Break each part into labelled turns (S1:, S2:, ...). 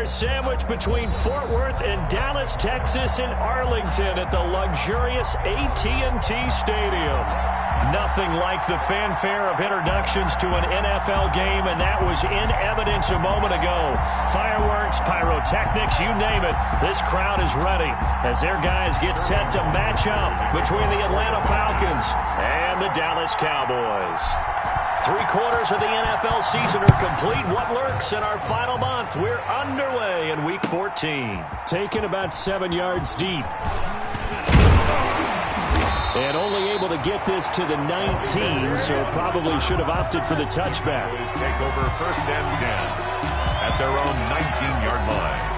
S1: are sandwiched between Fort Worth and Dallas, Texas, and Arlington at the luxurious AT&T Stadium. Nothing like the fanfare of introductions to an NFL game, and that was in evidence a moment ago. Fireworks, pyrotechnics, you name it. This crowd is ready as their guys get set to match up between the Atlanta Falcons and the Dallas Cowboys. 3/4 of the NFL season are complete. What lurks in our final month? We're underway in Week 14. Taken about 7 yards deep. And only able to get this to the 19, so probably should have opted for the touchback.
S2: Take over 1st and 10 at their own 19-yard line.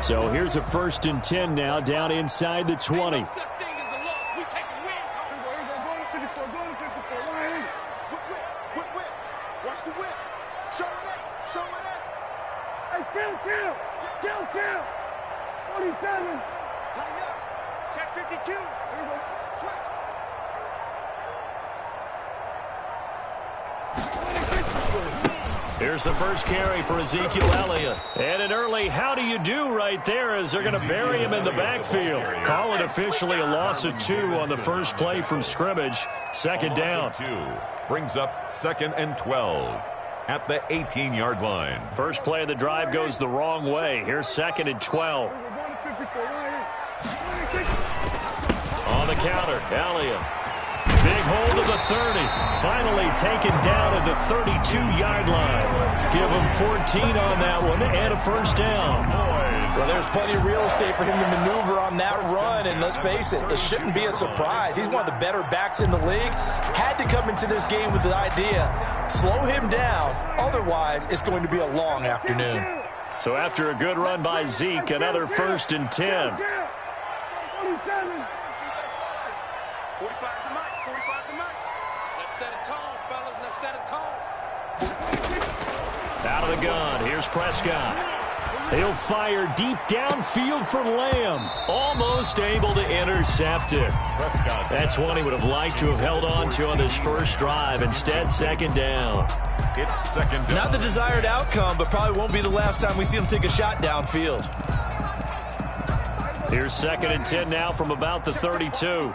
S1: So here's a 1st and 10 now, down inside the 20.
S3: Kill. 47. Tighten up. Check 52. Here we go. Switch.
S1: Here's the first carry for Ezekiel Elliott. And an early how do you do right there as they're going to bury him in the backfield. Call it officially a loss of 2 on the first play from scrimmage. 2nd down.
S2: 2 brings up 2nd and 12 at the 18-yard line.
S1: First play of the drive goes the wrong way. Here's 2nd and 12. On the counter, Elliott. Big hold of the 30. Finally taken down at the 32-yard line. Give him 14 on that one and a 1st down.
S4: Well, there's plenty of real estate for him to maneuver on that run, and let's face it, it shouldn't be a surprise. He's one of the better backs in the league. Had to come into this game with the idea, slow him down, otherwise it's going to be a long afternoon.
S1: So after a good run by Zeke, another 1st and 10.
S3: 45 to Mike. 45 to Mike. Let's set a tone, fellas. Let's set a tone.
S1: Out of the gun. Here's Prescott. He'll fire deep downfield for Lamb. Almost able to intercept it. That's one he would have liked to have held on to on his first drive. Instead, 2nd down.
S2: It's 2nd down.
S4: Not the desired outcome, but probably won't be the last time we see him take a shot downfield.
S1: Here's 2nd and 10 now from about the 32.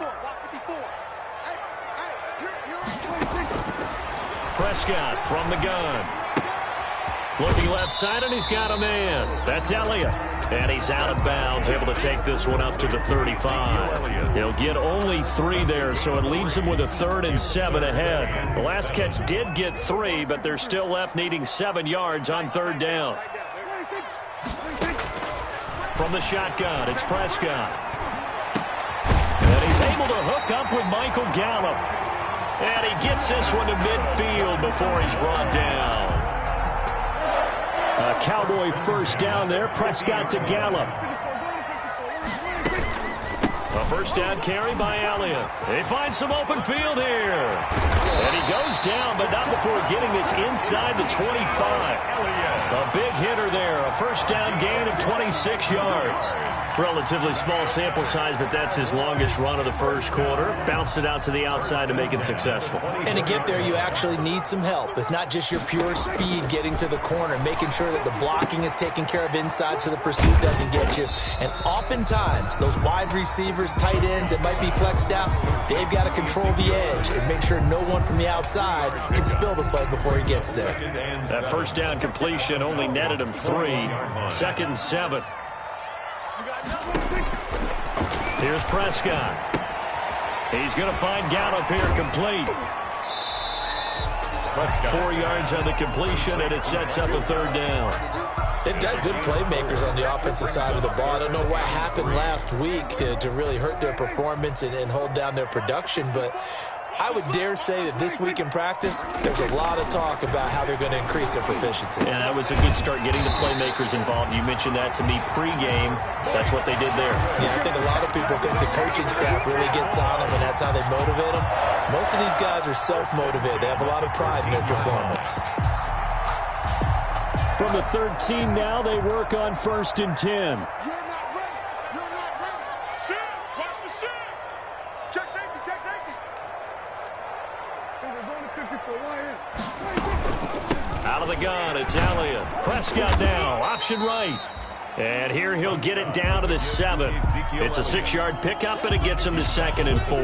S1: Prescott from the gun. Looking left side, and he's got a man. That's Elliott. And he's out of bounds, able to take this one up to the 35. He'll get only 3 there, so it leaves him with a 3rd and 7 ahead. The last catch did get 3, but they're still left needing 7 yards on 3rd down. From the shotgun, it's Prescott. And he's able to hook up with Michael Gallup. And he gets this one to midfield before he's brought down. A Cowboy 1st down there. Prescott to Gallup. A 1st down carry by Elliott. They find some open field here. And he goes down, but not before getting this inside the 25. A big hitter there. A 1st down gain of 26 yards. Relatively small sample size, but that's his longest run of the first quarter. Bounced it out to the outside to make it successful.
S4: And to get there, you actually need some help. It's not just your pure speed getting to the corner, making sure that the blocking is taken care of inside so the pursuit doesn't get you. And oftentimes, those wide receivers, tight ends that might be flexed out, they've got to control the edge and make sure no one from the outside can spill the play before he gets there.
S1: That 1st down completion only netted him 3. 2nd and 7. Here's Prescott. He's going to find Gallup here complete. 4 yards on the completion, and it sets up a 3rd down.
S4: They've got good playmakers on the offensive side of the ball. I don't know what happened last week to really hurt their performance and hold down their production, but I would dare say that this week in practice, there's a lot of talk about how they're going to increase their proficiency.
S1: Yeah, that was a good start getting the playmakers involved. You mentioned that to me pregame. That's what they did there.
S4: Yeah, I think a lot of people think the coaching staff really gets on them, and that's how they motivate them. Most of these guys are self-motivated. They have a lot of pride in their performance.
S1: From the 13 now, they work on 1st and 10.
S3: You're not ready. You're not ready. Shit. Watch the shit. Check safety. Check safety. They're going to 54.
S1: Out of the gun, it's Elliott. Prescott now, option right. And here he'll get it down to the 7. It's a 6-yard pickup, and it gets him to 2nd and 4.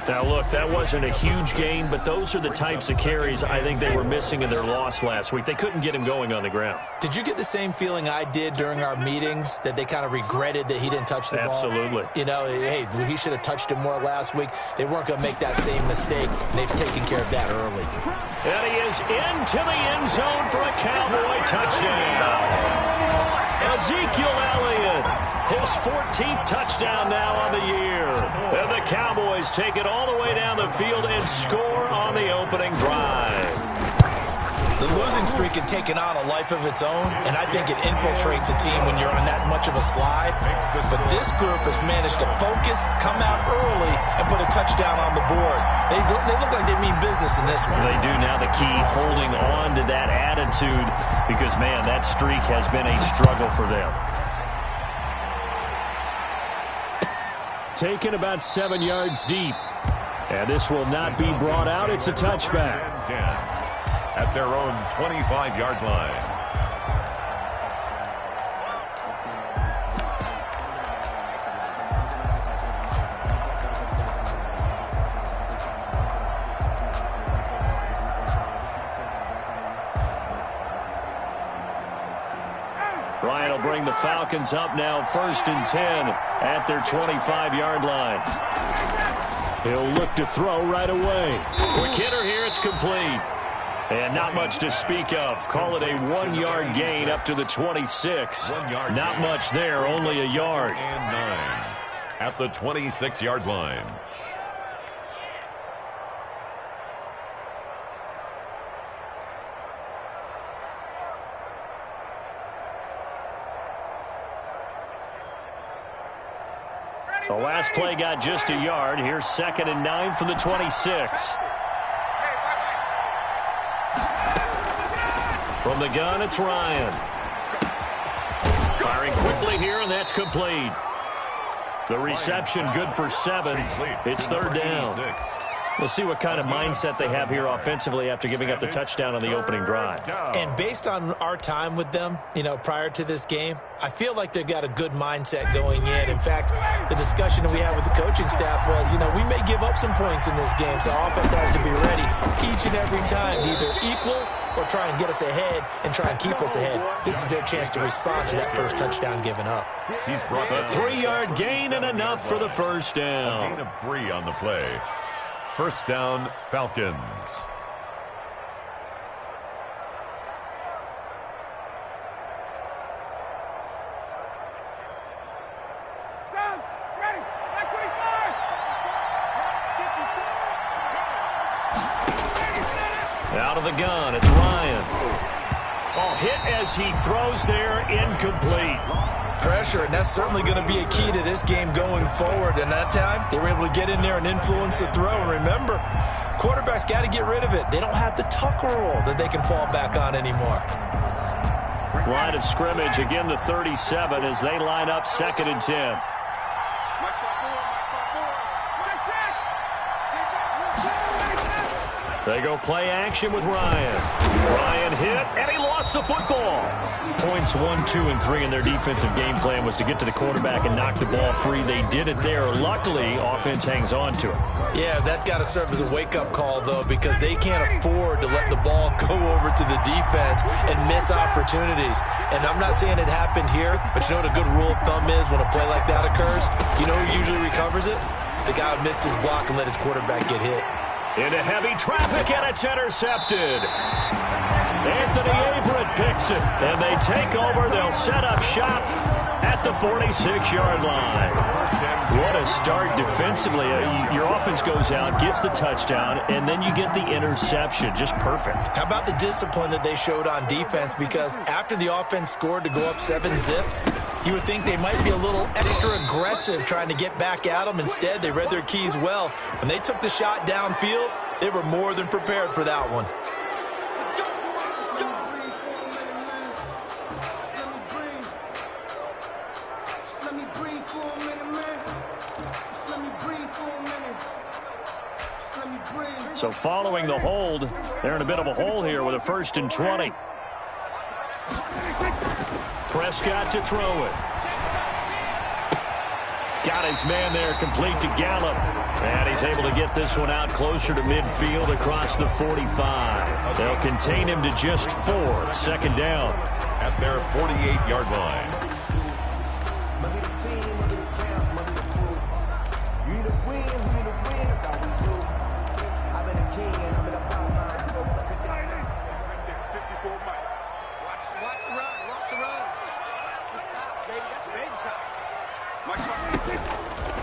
S1: Now, look, that wasn't a huge gain, but those are the types of carries I think they were missing in their loss last week. They couldn't get him going on the ground.
S4: Did you get the same feeling I did during our meetings, that they kind of regretted that he didn't touch the ball?
S1: Absolutely.
S4: You know, hey, he should have touched it more last week. They weren't going to make that same mistake, and they've taken care of that early.
S1: And he is into the end zone for a Cowboy touchdown. Ezekiel Elliott, his 14th touchdown now on the year. And the Cowboys take it all the way down the field and score on the opening drive.
S4: The losing streak had taken on a life of its own, and I think it infiltrates a team when you're on that much of a slide. But this group has managed to focus, come out early, and put a touchdown on the board. They look like they mean business in this one.
S1: They do now. The key, holding on to that attitude, because, man, that streak has been a struggle for them. Taken about 7 yards deep. And this will not be brought out. It's a touchback.
S2: At their own 25-yard line.
S1: Ryan will bring the Falcons up now, 1st and 10 at their 25-yard line. He'll look to throw right away. Quick hitter here, it's complete. And not much to speak of. Call it a 1-yard gain up to the 26. Not much there, only a yard.
S2: And 9 at the 26-yard line.
S1: The last play got just a yard. Here's 2nd and 9 from the 26. From the gun, it's Ryan. Firing quickly here, and that's complete. The reception good for 7. It's 3rd down. We'll see what kind of mindset they have here offensively after giving up the touchdown on the opening drive.
S4: And based on our time with them, you know, prior to this game, I feel like they've got a good mindset going in. In fact, the discussion that we had with the coaching staff was, you know, we may give up some points in this game, so our offense has to be ready each and every time to either equal or try and get us ahead and try and keep us ahead. This is their chance to respond to that first touchdown given up.
S2: He's brought
S1: a 3-yard gain and enough for the first down.
S2: A gain of 3 on the play. First down, Falcons.
S3: Down. Ready. 25.
S1: Out of the gun, it's Ryan. Oh, hit as he throws there, incomplete.
S4: Pressure, and that's certainly going to be a key to this game going forward. And that time, they were able to get in there and influence the throw. And remember, quarterbacks got to get rid of it. They don't have the tucker roll that they can fall back on anymore.
S1: Line of scrimmage, again the 37 as they line up 2nd and 10. They go play action with Ryan. Ryan hit, and he lost the football. Points 1, 2, and 3 in their defensive game plan was to get to the quarterback and knock the ball free. They did it there. Luckily, offense hangs on to it.
S4: Yeah, that's got to serve as a wake-up call, though, because they can't afford to let the ball go over to the defense and miss opportunities. And I'm not saying it happened here, but you know what a good rule of thumb is when a play like that occurs? You know who usually recovers it? The guy who missed his block and let his quarterback get hit.
S1: Into heavy traffic, and it's intercepted. Anthony Averett picks it, and they take over. They'll set up shop at the 46-yard line. What a start defensively. Your offense goes out, gets the touchdown, and then you get the interception. Just perfect.
S4: How about the discipline that they showed on defense? Because after the offense scored to go up 7-zip, you would think they might be a little extra aggressive trying to get back at them. Instead, they read their keys well. When they took the shot downfield, they were more than prepared for that one.
S1: So following the hold, they're in a bit of a hole here with a 1st and 20. Prescott to throw it. Got his man there, complete to Gallup. And he's able to get this one out closer to midfield across the 45. They'll contain him to just 4. 2nd down.
S2: At their 48-yard line.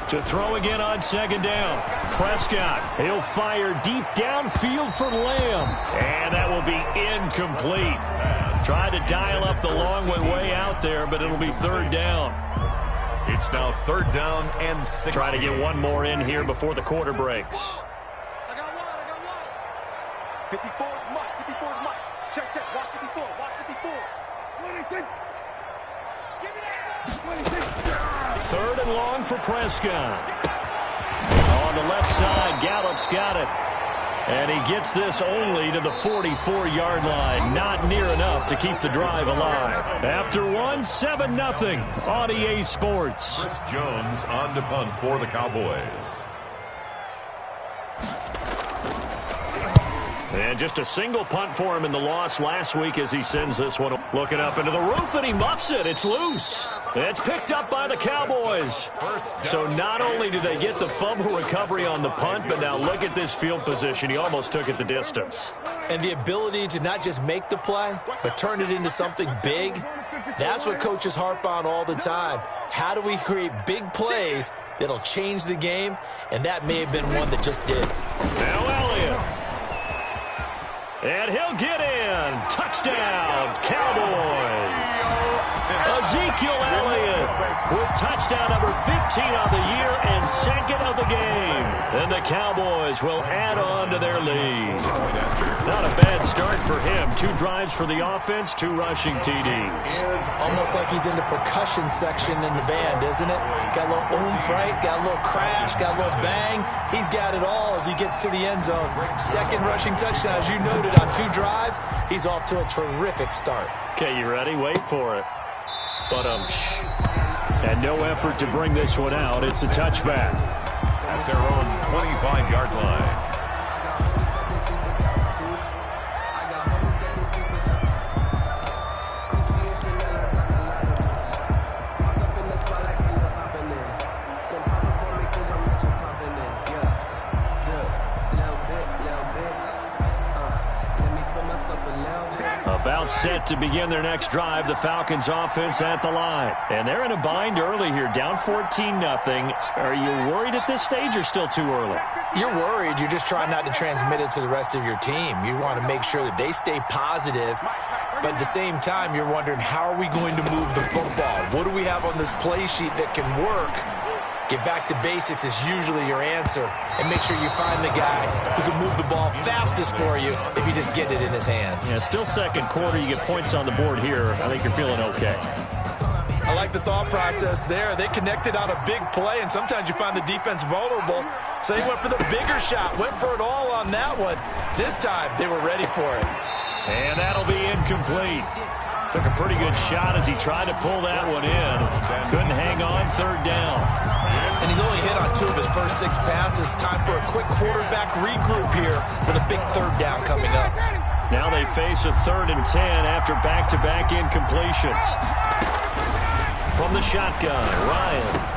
S1: To throw again on 2nd down. Prescott, he'll fire deep downfield for Lamb. And that will be incomplete. Tried to dial up the long way out there, but it'll be 3rd down.
S2: It's now 3rd down and 6.
S1: Try to get one more in here before the quarter breaks.
S3: I got one. 54 is Mike. 54 is Mike. Check. Watch 54. Watch 54. 26. Give me that. 26.
S1: 3rd and long for Prescott. On the left side, Gallup's got it. And he gets this only to the 44-yard line. Not near enough to keep the drive alive. After 7-0 on EA Sports.
S2: Chris Jones on to punt for the Cowboys.
S1: And just a single punt for him in the loss last week as he sends this one. Looking up into the roof, and he muffs it. It's loose. It's picked up by the Cowboys. So not only do they get the fumble recovery on the punt, but now look at this field position. He almost took it the distance.
S4: And the ability to not just make the play, but turn it into something big, that's what coaches harp on all the time. How do we create big plays that'll change the game? And that may have been one that just did.
S1: Now Elliott. And he'll get in. Touchdown, Cowboys. Ezekiel Elliott with touchdown number 15 on the year and 2nd of the game. And the Cowboys will add on to their lead. Not a bad start for him. 2 drives for the offense, 2 rushing TDs.
S4: Almost like he's in the percussion section in the band, isn't it? Got a little oomph, right? Got a little crash, got a little bang. He's got it all as he gets to the end zone. 2nd rushing touchdown, as you noted, on 2 drives. He's off to a terrific start.
S1: Okay, you ready? Wait for it. But and no effort to bring this one out. It's a touchback.
S2: At their own 25-yard line.
S1: About set to begin their next drive, the Falcons offense at the line. And they're in a bind early here, down 14-0. Are you worried at this stage or still too early?
S4: You're worried. You're just trying not to transmit it to the rest of your team. You want to make sure that they stay positive. But at the same time, you're wondering, how are we going to move the football? What do we have on this play sheet that can work? Get back to basics is usually your answer. And make sure you find the guy who can move the ball fastest for you if you just get it in his hands.
S1: Yeah, still 2nd quarter. You get points on the board here. I think you're feeling okay.
S4: I like the thought process there. They connected on a big play, and sometimes you find the defense vulnerable. So they went for the bigger shot, went for it all on that one. This time, they were ready for it.
S1: And that'll be incomplete. Took a pretty good shot as he tried to pull that one in. Couldn't hang on. 3rd down.
S4: And he's only hit on 2 of his first 6 passes. Time for a quick quarterback regroup here with a big 3rd down coming up.
S1: Now they face a 3rd and 10 after back-to-back incompletions. From the shotgun, Ryan.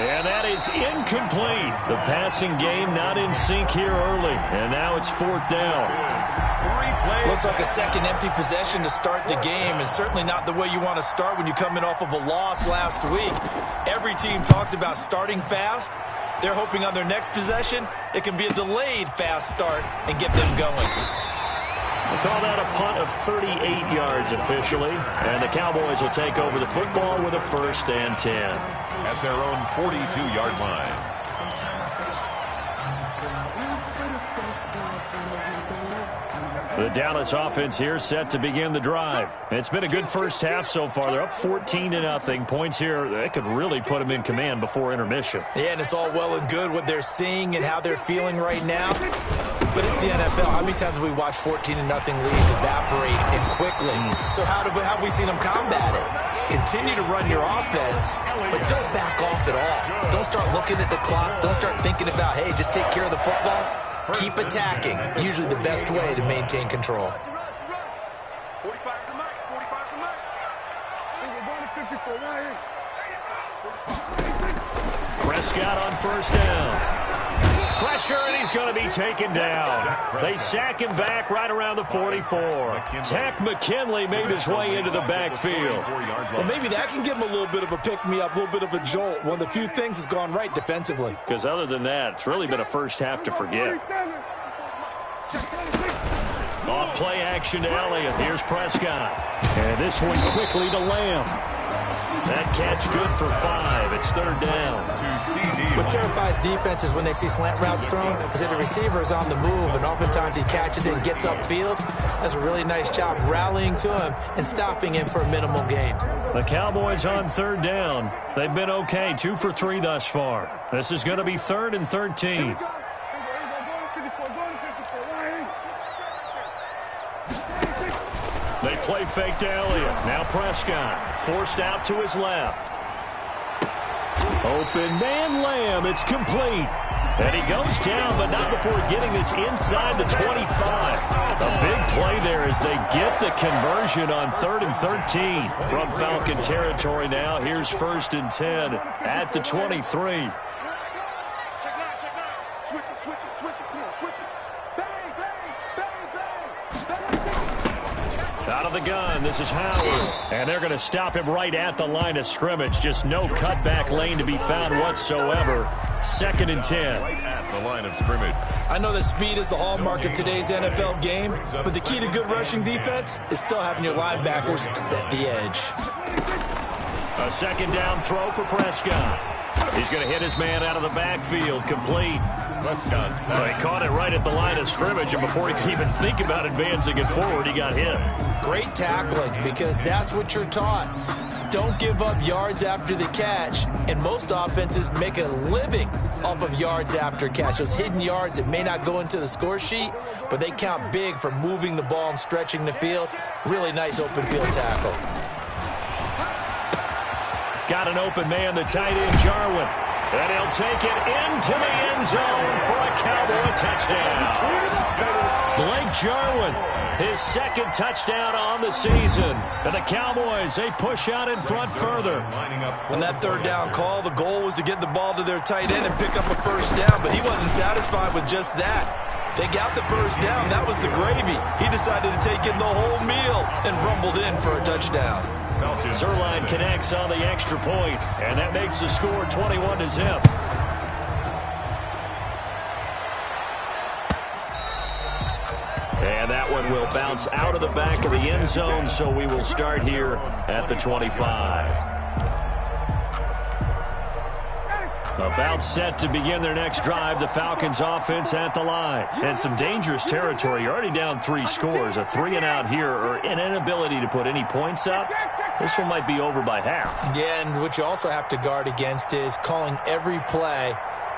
S1: And that is incomplete. The passing game not in sync here early. And now it's 4th down.
S4: Looks like a second empty possession to start the game, and certainly not the way you want to start when you're coming off of a loss last week. Every team talks about starting fast. They're hoping on their next possession it can be a delayed fast start and get them going.
S1: We'll call that a punt of 38 yards officially, and the Cowboys will take over the football with a 1st and 10.
S2: At their own 42-yard line.
S1: The Dallas offense here set to begin the drive. It's been a good first half so far. They're up 14-0. Points here, they could really put them in command before intermission.
S4: Yeah, and it's all well and good what they're seeing and how they're feeling right now. But it's the NFL. How many times have we watched 14-0 leads evaporate and quickly? So how have we seen them combat it? Continue to run your offense, but don't back off at all. Don't start looking at the clock. Don't start thinking about, hey, just take care of the football. Keep attacking. Usually the best way to maintain control.
S3: 45 to Mike. 45 to Mike.
S1: Prescott on first down. Pressure, and he's going to be taken down. They sack him back right around the 44. Tech McKinley made his way into the backfield.
S4: Well, maybe that can give him a little bit of a pick-me-up, a little bit of a jolt. One of the few things that's gone right defensively.
S1: Because other than that, it's really been a first half to forget. Off play action to Elliott. Here's Prescott. And this one quickly to Lamb. That catch good for 5. It's third down.
S4: What terrifies defenses when they see slant routes thrown is that the receiver is on the move, and oftentimes he catches it and gets upfield. That's a really nice job rallying to him and stopping him for a minimal gain.
S1: The Cowboys on third down. They've been okay, 2 for 3 thus far. This is going to be 3rd and 13. They play fake to Elliott. Now Prescott forced out to his left. Open man Lamb. It's complete. And he goes down, but not before getting this inside the 25. A big play there as they get the conversion on 3rd and 13 from Falcon territory now. Here's 1st and 10 at the 23.
S3: Check now. Switch it. Come on, switch it. Bang, bang, bang, bang.
S1: Out of the gun, this is Howard. And they're going to stop him right at the line of scrimmage. Just no cutback lane to be found whatsoever. 2nd and 10.
S2: Right at the line of scrimmage.
S4: I know that speed is the hallmark of today's NFL game, but the key to good rushing defense is still having your linebackers set the edge.
S1: A 2nd down throw for Prescott. He's going to hit his man out of the backfield, complete.
S2: Prescott's
S1: He caught it right at the line of scrimmage, and before he could even think about advancing it forward, he got hit.
S4: Great tackling, because that's what you're taught. Don't give up yards after the catch, and most offenses make a living off of yards after catch. Those hidden yards that may not go into the score sheet, but they count big for moving the ball and stretching the field. Really nice open field tackle. Got an open man, the tight end, Jarwin. And he'll take it into the end zone for a Cowboy touchdown. Blake Jarwin, his 2nd touchdown on the season. And the Cowboys, they push out in front further. On that 3rd down call, the goal was to get the ball to their tight end and pick up a 1st down, but he wasn't satisfied with just that. They got the 1st down. That was the gravy. He decided to take in the whole meal and rumbled in for a touchdown.
S1: Zerline connects on the extra point, and that makes the score 21-0. And that one will bounce out of the back of the end zone, so we will start here at the 25. About set to begin their next drive, the Falcons offense at the line. And some dangerous territory. You're already down 3 scores. A 3-and-out here, or an inability to put any points up. This one might be over by half.
S4: Yeah, and what you also have to guard against is calling every play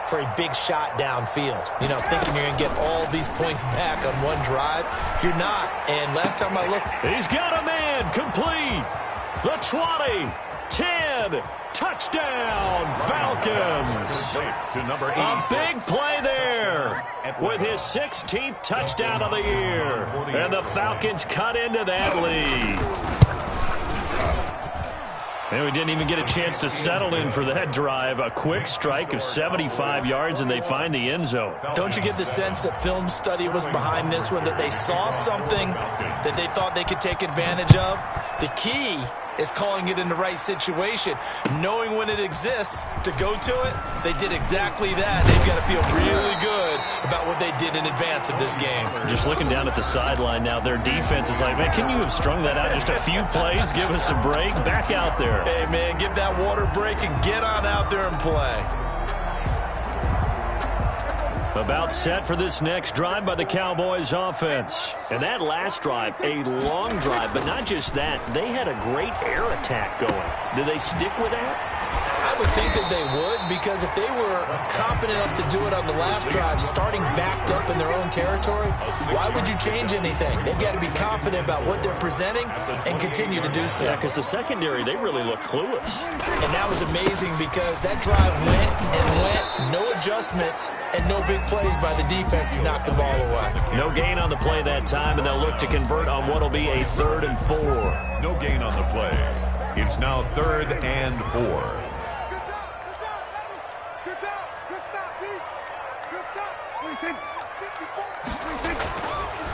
S4: for a big shot downfield. You know, thinking you're going to get all these points back on one drive. You're not. And last time I looked...
S1: He's got a man complete. The 20, 10, touchdown, Falcons.
S2: To number 8.
S1: A big play there with his 16th touchdown of the year. And the Falcons cut into that lead. And we didn't even get a chance to settle in for that drive. A quick strike of 75 yards, and they find the end zone.
S4: Don't you get the sense that film study was behind this one, that they saw something that they thought they could take advantage of? The key is calling it in the right situation, knowing when it exists to go to it. They did exactly that. They've got to feel really good about what they did in advance of this game.
S1: Just looking down at the sideline now, their defense is like, man, can you have strung that out just a few plays? Give us a break. Back out there.
S4: Hey, man, give that water break and get on out there and play.
S1: About set for this next drive by the Cowboys offense. And that last drive, a long drive, but not just that. They had a great air attack going. Do they stick with that?
S4: I would think that they would, because if they were confident enough to do it on the last drive, starting backed up in their own territory, why would you change anything? They've got to be confident about what they're presenting and continue to do so.
S1: Yeah, because the secondary, they really look clueless.
S4: And that was amazing because that drive went and went, no adjustments, and no big plays by the defense to knock the ball away.
S1: No gain on the play that time, and they'll look to convert on what will be a 3rd and 4.
S2: No gain on the play. It's now 3rd and 4.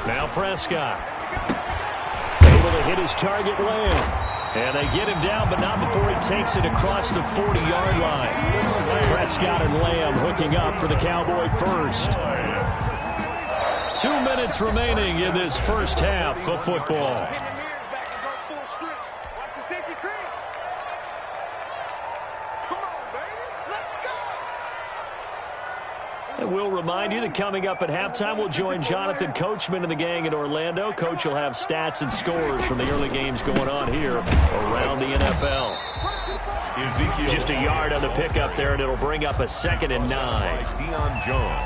S1: Now Prescott. Able to hit his target, Lamb. And they get him down, but not before he takes it across the 40-yard line. Prescott and Lamb hooking up for the Cowboy first. 2 minutes remaining in this first half of football. And we'll remind you that coming up at halftime, we'll join Jonathan Coachman and the gang in Orlando. Coach will have stats and scores from the early games going on here around the NFL. Just a yard on the pickup there, and it'll bring up a 2nd and 9.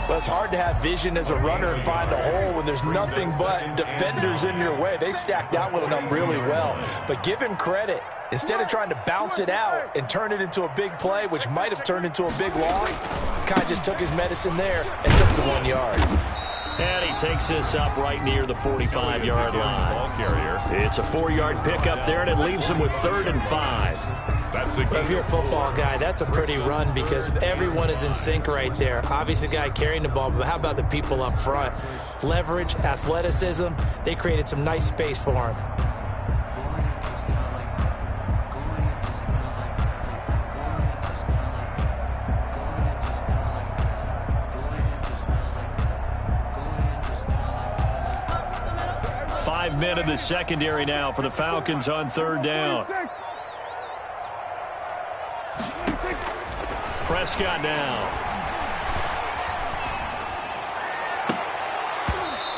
S4: Well, it's hard to have vision as a runner and find a hole when there's nothing but defenders in your way. They stacked that one up really well. But give him credit. Instead of trying to bounce it out and turn it into a big play, which might have turned into a big loss, Kai just took his medicine there and took the 1 yard.
S1: And he takes this up right near the 45-yard line. It's a 4-yard pickup there, and it leaves him with 3rd and 5.
S4: If you're a football guy, that's a pretty run because everyone is in sync right there. Obviously, the guy carrying the ball, but how about the people up front? Leverage, athleticism, they created some nice space for him.
S1: Men in the secondary now for the Falcons on 3rd down. Prescott now.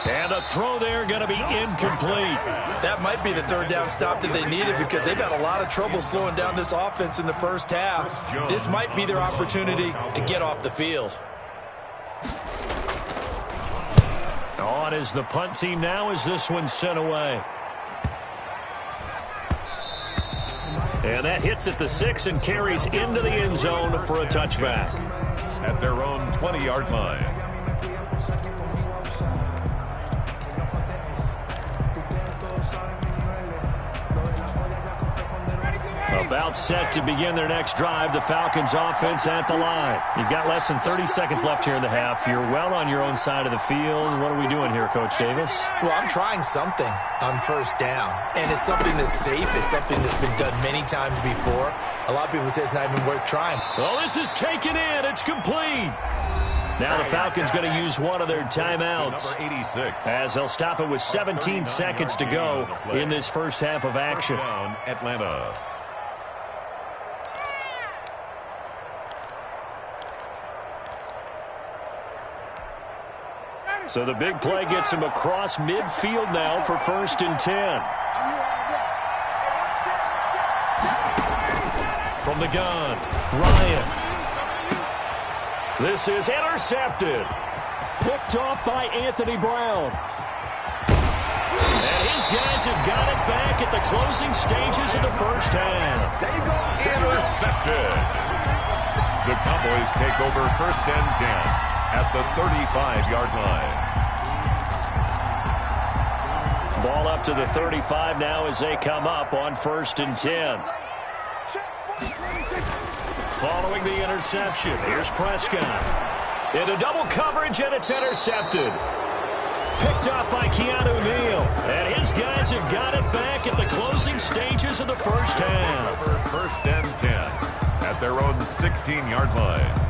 S1: And a throw there going to be incomplete.
S4: That might be the 3rd down stop that they needed because they've had a lot of trouble slowing down this offense in the first half. This might be their opportunity to get off the field.
S1: On is the punt team now as this one's sent away. And that hits at the 6 and carries into the end zone for a touchback.
S2: At their own 20-yard line.
S1: About set to begin their next drive. The Falcons offense at the line. You've got less than 30 seconds left here in the half. You're well on your own side of the field. What are we doing here, Coach Davis?
S4: Well, I'm trying something on 1st down. And it's something that's safe. It's something that's been done many times before. A lot of people say it's not even worth trying.
S1: Well, this is taken in. It's complete. Now the Falcons going to use one of their timeouts as they'll stop it with 17 seconds to go in this first half of action.
S2: Atlanta.
S1: So the big play gets him across midfield now for 1st and 10. From the gun, Ryan. This is intercepted. Picked off by Anthony Brown. And his guys have got it back at the closing stages of the first half.
S2: They go intercepted. The Cowboys take over 1st and 10. At the 35-yard line.
S1: Ball up to the 35 now as they come up on 1st and 10. Following the interception, here's Prescott. Into double coverage, and it's intercepted. Picked up by Keanu Neal. And his guys have got it back at the closing stages of the first half.
S2: 1st and 10 at their own 16-yard line.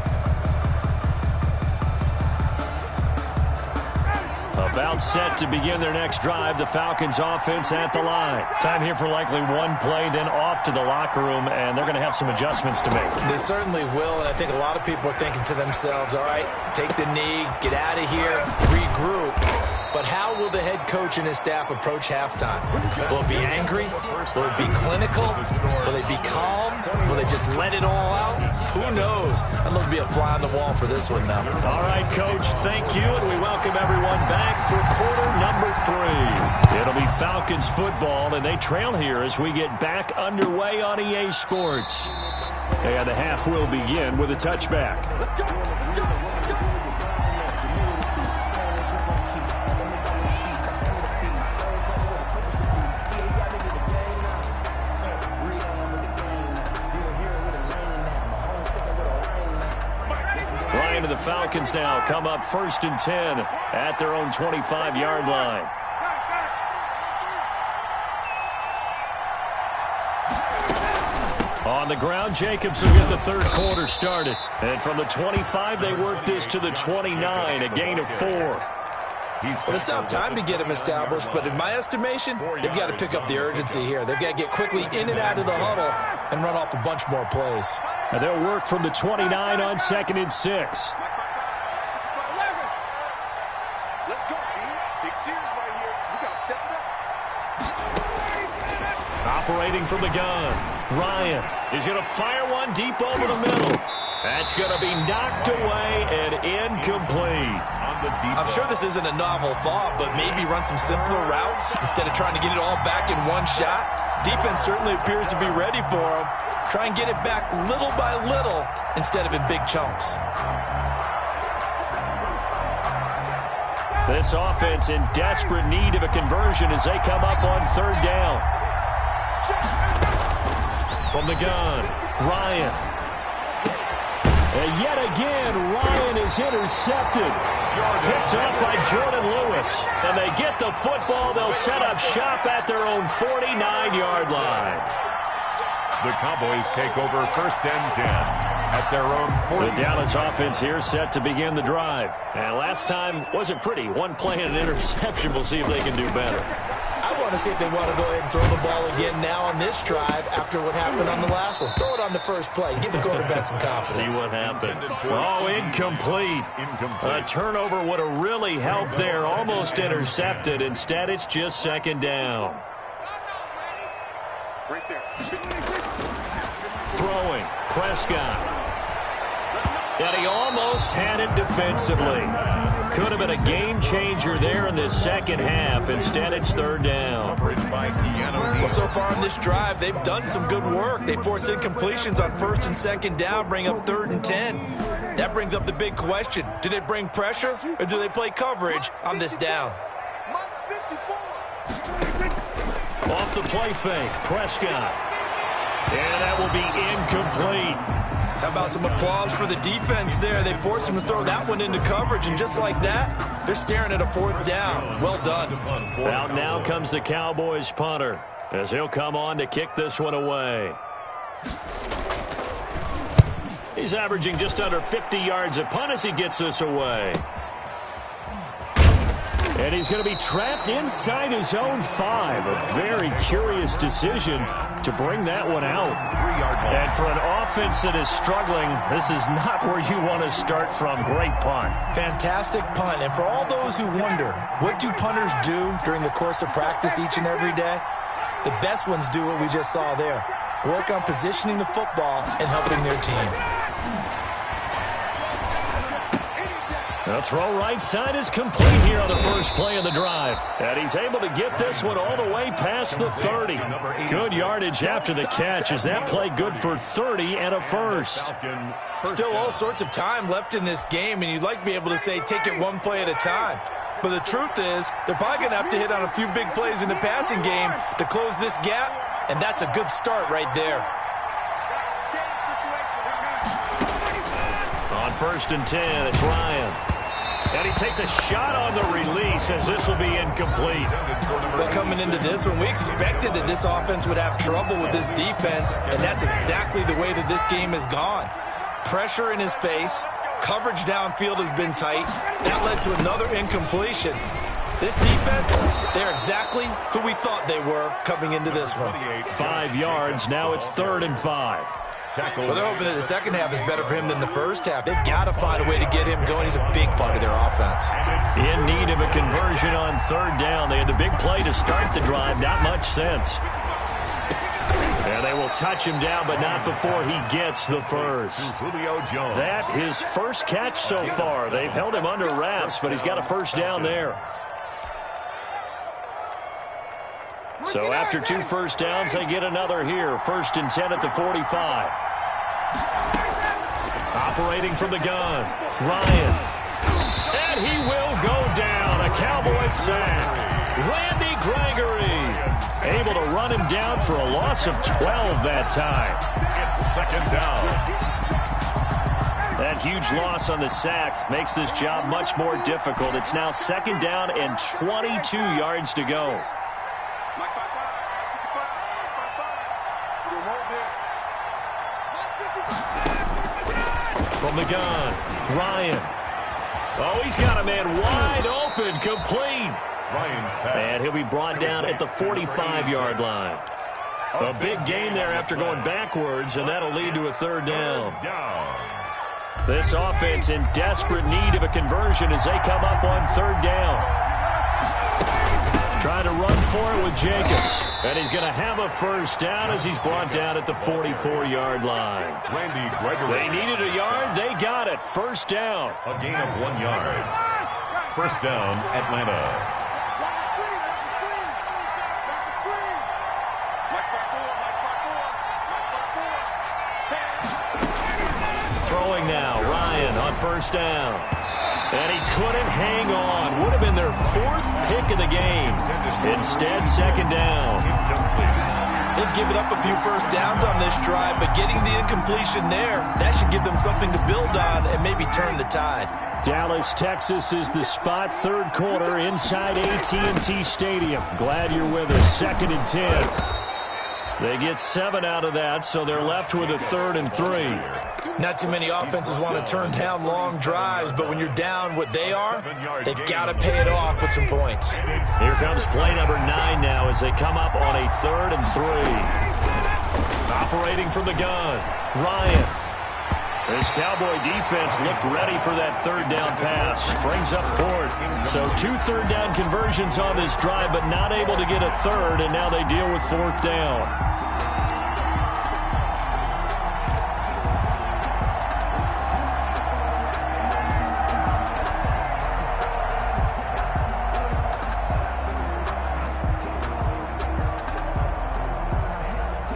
S1: About set to begin their next drive, the Falcons offense at the line. Time here for likely one play, then off to the locker room, and they're going to have some adjustments to make.
S4: They certainly will, and I think a lot of people are thinking to themselves, all right, take the knee, get out of here, regroup. But how will the head coach and his staff approach halftime? Will it be angry? Will it be clinical? Will they be calm? Will they just let it all out? Who knows? I'd love to be a fly on the wall for this one, though.
S1: All right, Coach, thank you, and we welcome everyone back for quarter number 3. It'll be Falcons football, and they trail here as we get back underway on EA Sports. And the half will begin with a touchback.
S3: Let's go. Let's go. Let's go.
S1: Ryan and the Falcons now come up 1st and 10 at their own 25-yard line. On the ground, Jacobs will get the third quarter started. And from the 25, they work this to the 29, a gain of 4.
S4: Well, they still have time to get him established, but in my estimation, they've got to pick up the urgency here. They've got to get quickly in and out of the huddle and run off a bunch more plays.
S1: And they'll work from the 29 on 2nd and 6.
S3: Let's go, B. Big series right here. We got to step it up.
S1: Operating from the gun, Ryan is going to fire one deep over the middle. That's going to be knocked away and incomplete.
S4: I'm sure this isn't a novel thought, but maybe run some simpler routes instead of trying to get it all back in one shot. Defense certainly appears to be ready for him. Try and get it back little by little instead of in big chunks.
S1: This offense in desperate need of a conversion as they come up on 3rd down. From the gun, Ryan. And yet again, Ryan is intercepted. Picked up by Jordan Lewis. And they get the football. They'll set up shop at their own 49-yard line.
S2: The Cowboys take over 1st and 10 at their own 40.
S1: The Dallas offense here set to begin the drive. And last time wasn't pretty. One play and an interception. We'll see if they can do better.
S4: I want to see if they want to go ahead and throw the ball again now on this drive after what happened on the last one. Throw it on the first play. Give the quarterback some confidence.
S1: See what happens. Oh, incomplete. A turnover would have really helped there. Almost intercepted. Instead, it's just 2nd down.
S3: Right there.
S1: Throwing. Prescott. And he almost had it defensively. Could have been a game changer there in the second half. Instead, it's 3rd down.
S4: Well, so far in this drive, they've done some good work. They force incompletions on 1st and 2nd down, bring up 3rd and 10. That brings up the big question. Do they bring pressure or do they play coverage on this down?
S1: Off the play fake, Prescott. And that will be incomplete.
S4: How about some applause for the defense there? They forced him to throw that one into coverage, and just like that, they're staring at a 4th down. Well done.
S1: Out now comes the Cowboys punter as he'll come on to kick this one away. He's averaging just under 50 yards a punt as he gets this away. And he's going to be trapped inside his own 5. A very curious decision to bring that one out. And for an offense that is struggling, this is not where you want to start from. Great punt.
S4: Fantastic punt. And for all those who wonder, what do punters do during the course of practice each and every day? The best ones do what we just saw there. Work on positioning the football and helping their team.
S1: The throw right side is complete here on the first play of the drive. And he's able to get this one all the way past the 30. Good yardage after the catch. Is that play good for 30 and a first?
S4: Still all sorts of time left in this game, and you'd like to be able to say take it one play at a time. But the truth is, they're probably going to have to hit on a few big plays in the passing game to close this gap, and that's a good start right there.
S1: On 1st and 10, it's Ryan. And he takes a shot on the release as this will be incomplete.
S4: Well, coming into this one, we expected that this offense would have trouble with this defense, and that's exactly the way that this game has gone. Pressure in his face, Coverage downfield has been tight. That led to another incompletion. This defense, they're exactly who we thought they were coming into this one.
S1: 5 yards. Now it's 3rd and 5.
S4: Well, they're hoping that the second half is better for him than the first half. They've got to find a way to get him going. He's a big part of their offense.
S1: In need of a conversion on 3rd down. They had the big play to start the drive. Not much sense. And they will touch him down, but not before he gets the first. That his first catch so far. They've held him under wraps, but he's got a first down there. So after 2 first downs, they get another here. 1st and 10 at the 45. Operating from the gun, Ryan. And he will go down. A Cowboys sack. Randy Gregory able to run him down for a loss of 12 that time.
S2: It's 2nd down.
S1: That huge loss on the sack makes this job much more difficult. It's now 2nd down and 22 yards to go. From the gun, Ryan. Oh, he's got a man wide open, complete.
S2: Ryan's pass.
S1: And he'll be brought down at the 45-yard line. A big gain there after going backwards, and that'll lead to a 3rd down. This offense in desperate need of a conversion as they come up on 3rd down. Trying to run for it with Jacobs. And he's going to have a first down as he's brought down at the 44-yard line.
S2: Randy Gregory.
S1: They needed a yard. They got it. First down.
S2: A gain of 1 yard. First down, Atlanta.
S1: Throwing now, Ryan on first down. And he couldn't hang on. Would have been their 4th pick of the game. Instead, 2nd down.
S4: They've given up a few first downs on this drive, but getting the incompletion there, that should give them something to build on and maybe turn the tide.
S1: Dallas, Texas is the spot. 3rd quarter inside AT&T Stadium. Glad you're with us. 2nd and 10. They get 7 out of that, so they're left with a 3rd and 3.
S4: Not too many offenses want to turn down long drives, but when you're down what they are, they've got to pay it off with some points.
S1: Here comes play number 9 now as they come up on a 3rd and 3. Operating from the gun, Ryan. This Cowboy defense looked ready for that 3rd down pass. Brings up 4th. So 2 3rd down conversions on this drive, but not able to get a 3rd, and now they deal with 4th down.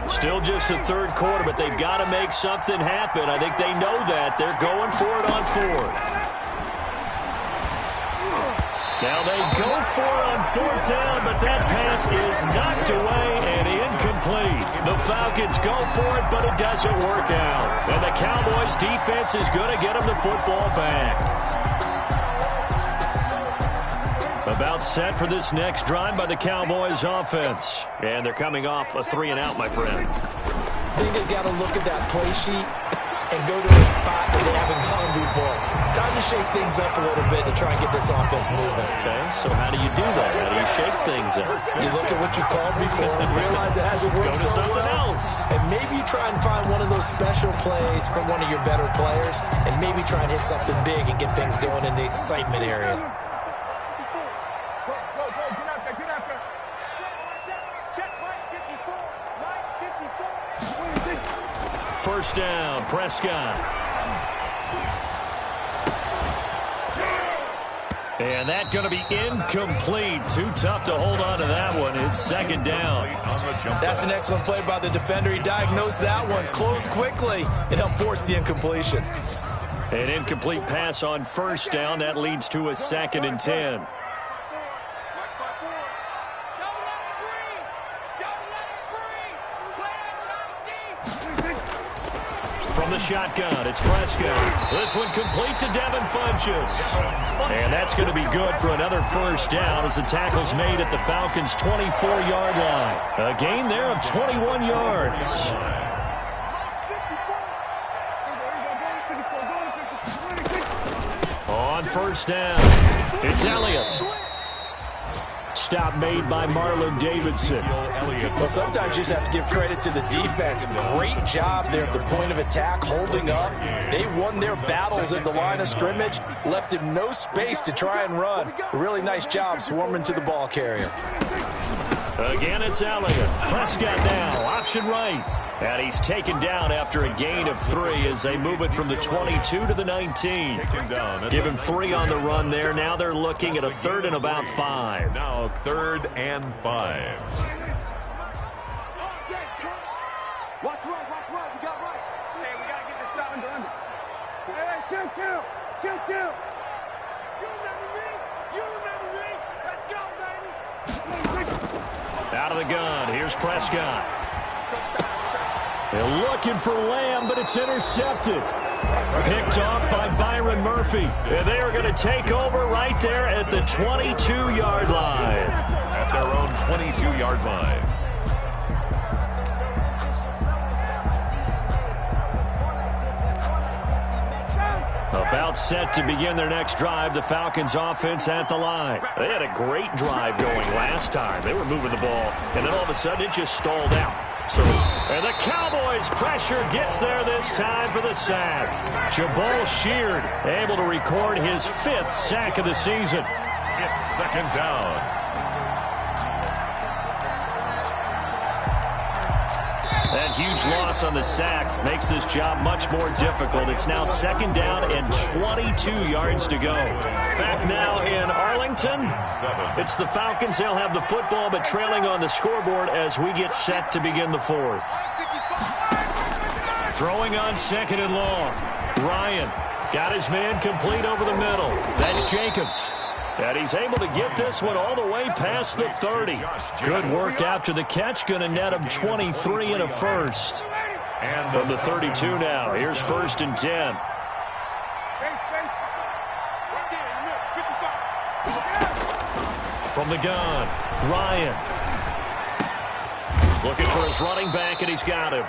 S1: Still just the 3rd quarter, but they've got to make something happen. I think they know that. They're going for it on 4th. Now they go for it on 4th down, but that pass is knocked away and incomplete. The Falcons go for it, but it doesn't work out. And the Cowboys defense is going to get them the football back. About set for this next drive by the Cowboys offense. And they're coming off a 3-and-out, my friend.
S4: I think they've got to look at that play sheet and go to a spot that they haven't gone before. Time to shake things up a little bit to try and get this offense moving.
S1: Okay, so how do you do that? How do you shake things up?
S4: You look at what you called before, realize it hasn't worked so well, and maybe you try and find one of those special plays from one of your better players, and maybe try and hit something big and get things going in the excitement area.
S1: First down, Prescott. And that's going to be incomplete. Too tough to hold on to that one. It's 2nd down.
S4: That's an excellent play by the defender. He diagnosed that one, closed quickly, and helped force the incompletion.
S1: An incomplete pass on first down. That leads to a 2nd and 10. From the shotgun, it's Prescott. This one complete to Devin Funchess. And that's going to be good for another first down as the tackle's made at the Falcons' 24-yard line. A gain there of 21 yards. first down. It's Elliott. Stop made by Marlon Davidson.
S4: Well, sometimes you just have to give credit to the defense. Great job there at the point of attack, holding up. They won their battles at the line of scrimmage, left him no space to try and run. A really nice job swarming to the ball carrier.
S1: Again, it's Elliott. Prescott now, option right. And he's taken down after a gain of 3 as they move it from the 22 to the 19. Give him 3 on the run there. Now they're looking at a 3rd and about 5.
S2: Now 3rd and 5.
S3: Watch right. We got right. Hey, we got to get this stop under. Hey, kill. You remember me. Let's go, baby.
S1: Out of the gun. Here's Prescott. They're looking for Lamb, but it's intercepted. Picked off by Byron Murphy. And they are going to take over right there at the 22-yard line.
S2: At their own 22-yard line.
S1: About set to begin their next drive, the Falcons offense at the line. They had a great drive going last time. They were moving the ball, and then all of a sudden it just stalled out. And the Cowboys' pressure gets there this time for the sack. Jabal Sheard able to record his 5th sack of the season.
S2: It's 2nd down.
S1: That huge loss on the sack makes this job much more difficult. It's now 2nd down and 22 yards to go. Back now in Arlington. It's the Falcons. They'll have the football, but trailing on the scoreboard as we get set to begin the 4th. Throwing on 2nd and long. Ryan got his man complete over the middle. That's Jacobs. And he's able to get this one all the way past the 30. Good work after the catch. Going to net him 23 and a first. And from the 32 now, here's 1st and 10. From the gun, Ryan. Looking for his running back, and he's got him.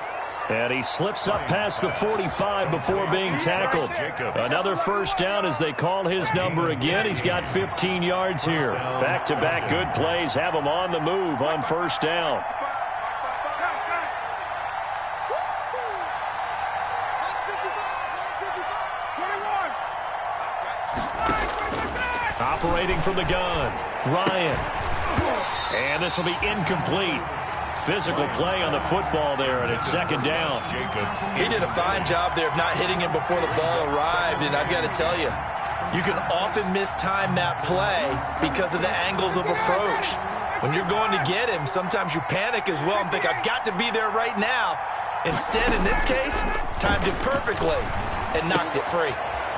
S1: And he slips up past the 45 before being tackled. Another first down as they call his number again. He's got 15 yards here. Back-to-back good plays have him on the move on first down. Operating from the gun, Ryan. And this will be incomplete. Physical play on the football there, and it's 2nd down.
S4: He did a fine job there of not hitting him before the ball arrived, and I've got to tell you, you can often mistime that play because of the angles of approach. When you're going to get him, sometimes you panic as well and think, I've got to be there right now. Instead, in this case, timed it perfectly and knocked it free.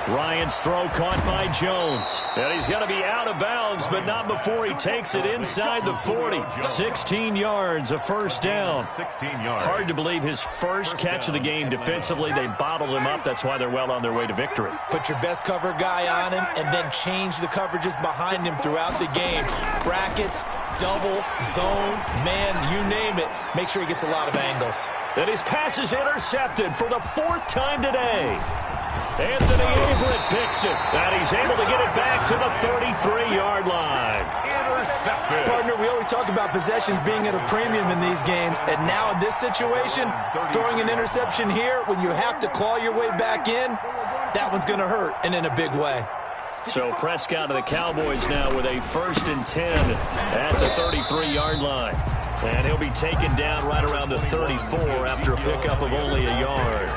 S1: Ryan's throw caught by Jones. And he's going to be out of bounds, but not before he takes it inside the 40. 16 yards, a first down.
S2: 16 yards.
S1: Hard to believe his first catch of the game defensively. They bottled him up. That's why they're well on their way to victory.
S4: Put your best cover guy on him and then change the coverages behind him throughout the game. Brackets, double, zone, man, you name it. Make sure he gets a lot of angles.
S1: And his pass is intercepted for the 4th time today. Anthony Averett picks it, and he's able to get it back to the 33-yard line.
S2: Intercepted.
S4: Partner, we always talk about possessions being at a premium in these games, and now in this situation, throwing an interception here when you have to claw your way back in, that one's going to hurt, and in a big way.
S1: So Prescott of the Cowboys now with a 1st and 10 at the 33-yard line. And he'll be taken down right around the 34 after a pickup of only a yard.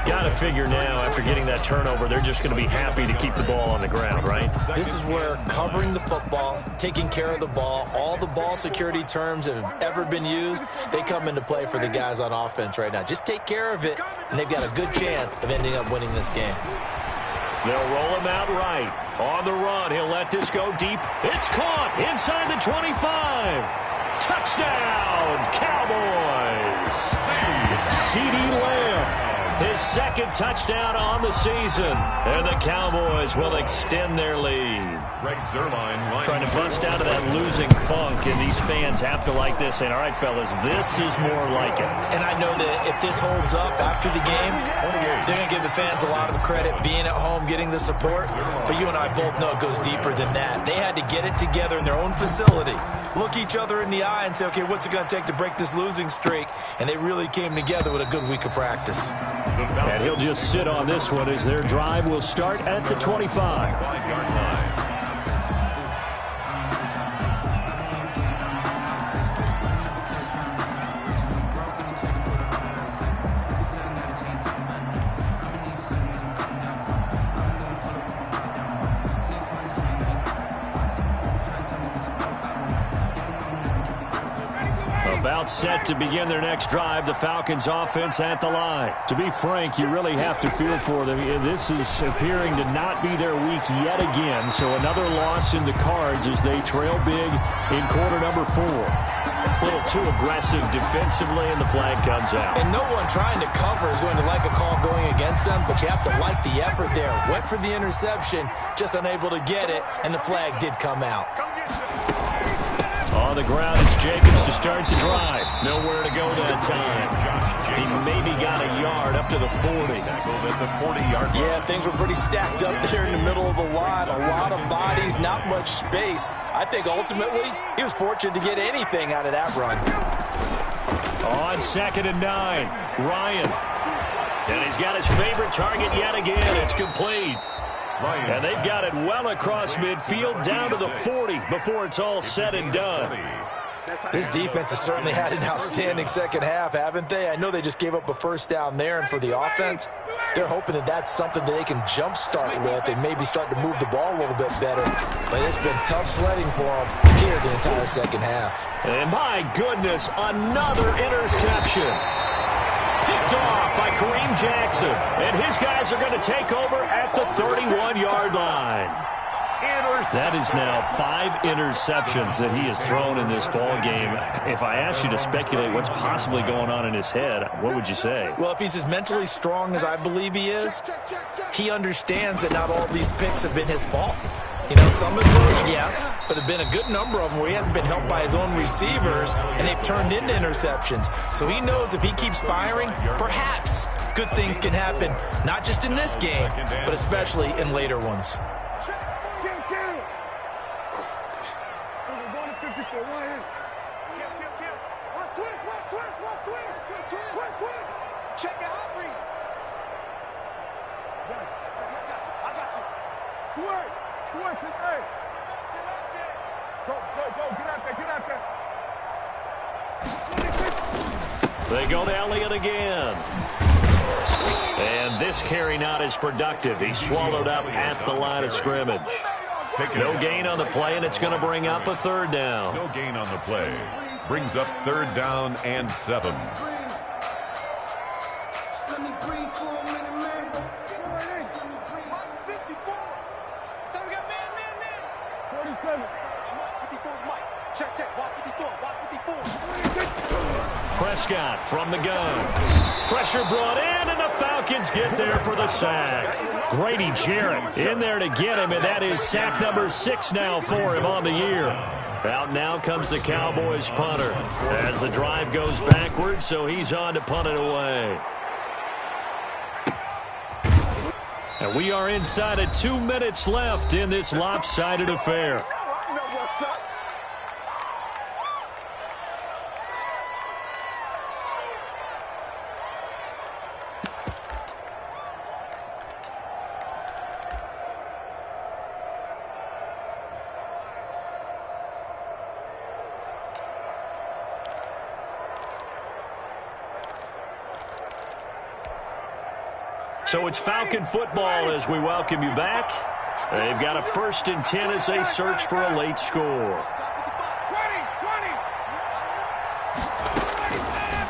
S1: Got to figure now, after getting that turnover, they're just going to be happy to keep the ball on the ground, right?
S4: This is where covering the football, taking care of the ball, all the ball security terms that have ever been used, they come into play for the guys on offense right now. Just take care of it, and they've got a good chance of ending up winning this game.
S1: They'll roll him out right. On the run, he'll let this go deep. It's caught inside the 25. Touchdown, Cowboys. CeeDee Lamb. His 2nd touchdown on the season. And the Cowboys will extend their lead.
S2: Greg Zuerlein
S1: trying to bust out of that losing funk, and these fans have to like this. And all right, fellas, this is more like it.
S4: And I know that if this holds up after the game, they're going to give the fans a lot of credit being at home, getting the support. But you and I both know it goes deeper than that. They had to get it together in their own facility, look each other in the eye and say, okay, what's it going to take to break this losing streak? And they really came together with a good week of practice.
S1: And he'll just sit on this one as their drive will start at the 25.
S2: 5-yard line.
S1: About set to begin their next drive, the Falcons offense at the line. To be frank, you really have to feel for them. This is appearing to not be their week yet again, so another loss in the cards as they trail big in quarter number 4. A little too aggressive defensively, and the flag comes out.
S4: And no one trying to cover is going to like a call going against them, but you have to like the effort there. Went for the interception, just unable to get it, and the flag did come out.
S1: On the ground, it's Jacobs to start the drive. Nowhere to go that time. He maybe got a yard up to the 40.
S2: Tackled at the 40-yard line.
S4: Yeah, things were pretty stacked up there in the middle of the line. A lot of bodies, not much space. I think ultimately he was fortunate to get anything out of that run.
S1: On 2nd and 9, Ryan. And he's got his favorite target yet again. It's complete. And they've got it well across midfield down to the 40 before it's all said and done.
S4: This defense has certainly had an outstanding second half, haven't they? I know they just gave up a first down there, and for the offense, they're hoping that that's something that they can jumpstart with and maybe start to move the ball a little bit better. But it's been tough sledding for them here the entire second half.
S1: And my goodness, another interception. Picked off by Kareem Jackson. And his guys are going to take over at the 31-yard line. That is now 5 interceptions that he has thrown in this ball game. If I asked you to speculate what's possibly going on in his head, what would you say?
S4: Well, if he's as mentally strong as I believe he is, he understands that not all these picks have been his fault. You know, some have been, yes, but there have been a good number of them where he hasn't been helped by his own receivers, and they've turned into interceptions. So he knows if he keeps firing, perhaps good things can happen, not just in this game, but especially in later ones.
S3: Check it out, Reed. I got you. Switch it, hey. Go, get out there.
S1: They go to Elliott again. And this carry not as productive. He's swallowed up at the line of scrimmage. No gain on the play, and it's going to bring up a 3rd down.
S2: No gain on the play. Brings up 3rd down and 7.
S1: Prescott from the gun. Pressure brought in, and the Falcons get there for the sack. Grady Jarrett in there to get him, and that is sack number 6 now for him on the year. Out now comes the Cowboys punter as the drive goes backwards, so he's on to punt it away. And we are inside of 2 minutes left in this lopsided affair. So it's Falcon football as we welcome you back. They've got a 1st and 10 as they search for a late score.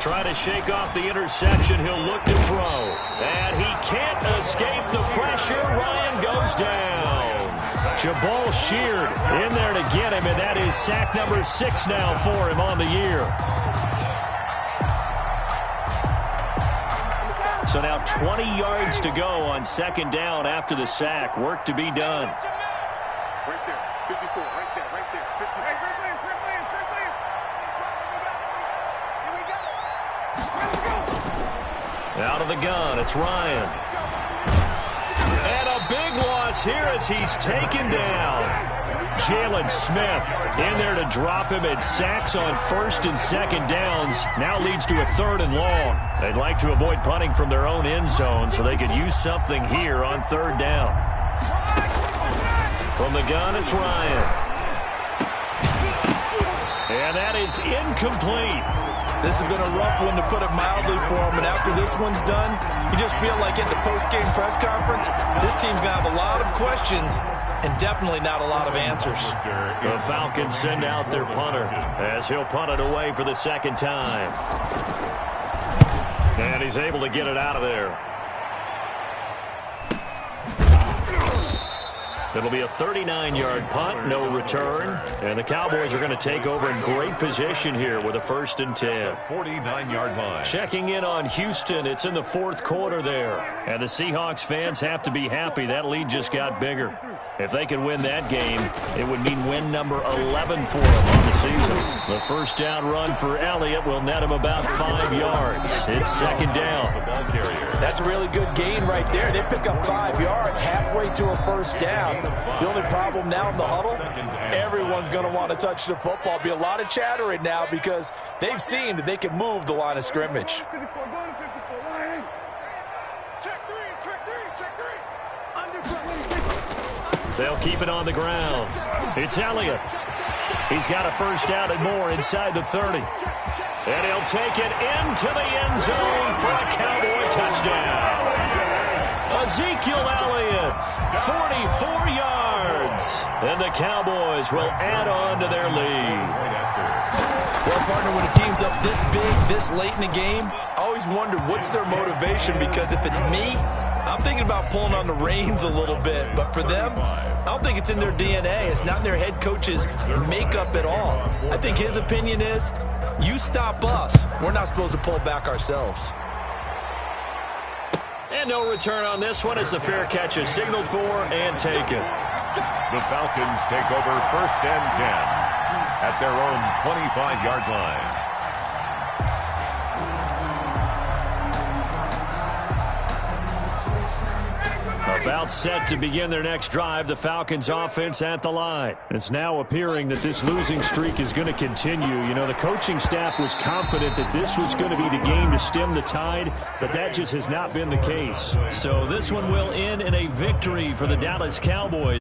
S1: Trying to shake off the interception. He'll look to throw. And he can't escape the pressure. Ryan goes down. Jabal Sheard in there to get him, and that is sack number 6 now for him on the year. So now 20 yards to go on 2nd down after the sack. Work to be done.
S3: Right there. 54. Right there. Right there. 50. Hey, here we go.
S1: Out of the gun, it's Ryan. And a big loss here as he's taken down. Jalen Smith in there to drop him, and sacks on first and second downs. Now leads to a 3rd and long. They'd like to avoid punting from their own end zone so they could use something here on 3rd down. From the gun, it's Ryan. And that is incomplete.
S4: This has been a rough one, to put it mildly, for him. And after this one's done, you just feel like at the post-game press conference, this team's going to have a lot of questions and definitely not a lot of answers.
S1: The Falcons send out their punter as he'll punt it away for the second time. And he's able to get it out of there. It'll be a 39-yard punt, no return. And the Cowboys are going to take over in great position here with a 1st and 10.
S2: 49-yard line.
S1: Checking in on Houston. It's in the 4th quarter there. And the Seahawks fans have to be happy. That lead just got bigger. If they could win that game, it would mean win number 11 for them on the season. The first down run for Elliott will net him about 5 yards. It's 2nd down.
S2: The ball carrier.
S4: That's a really good gain right there. They pick up 5 yards halfway to a 1st down. The only problem now in the huddle, everyone's going to want to touch the football. Be a lot of chattering now because they've seen that they can move the line of scrimmage.
S1: They'll keep it on the ground. It's Elliott. He's got a 1st down and more inside the 30. And he'll take it into the end zone for a Cowboy touchdown. Ezekiel Elliott, 44 yards. And the Cowboys will add on to their lead.
S4: Well, partner, when a team's up this big, this late in the game, I always wonder what's their motivation, because if it's me, I'm thinking about pulling on the reins a little bit. But for them, I don't think it's in their DNA. It's not in their head coach's makeup at all. I think his opinion is, you stop us, we're not supposed to pull back ourselves.
S1: And no return on this one as the fair catch is signaled for and taken.
S2: The Falcons take over 1st and 10 at their own 25-yard line.
S1: About set to begin their next drive, the Falcons offense at the line. It's now appearing that this losing streak is going to continue. You know, the coaching staff was confident that this was going to be the game to stem the tide, but that just has not been the case. So this one will end in a victory for the Dallas Cowboys.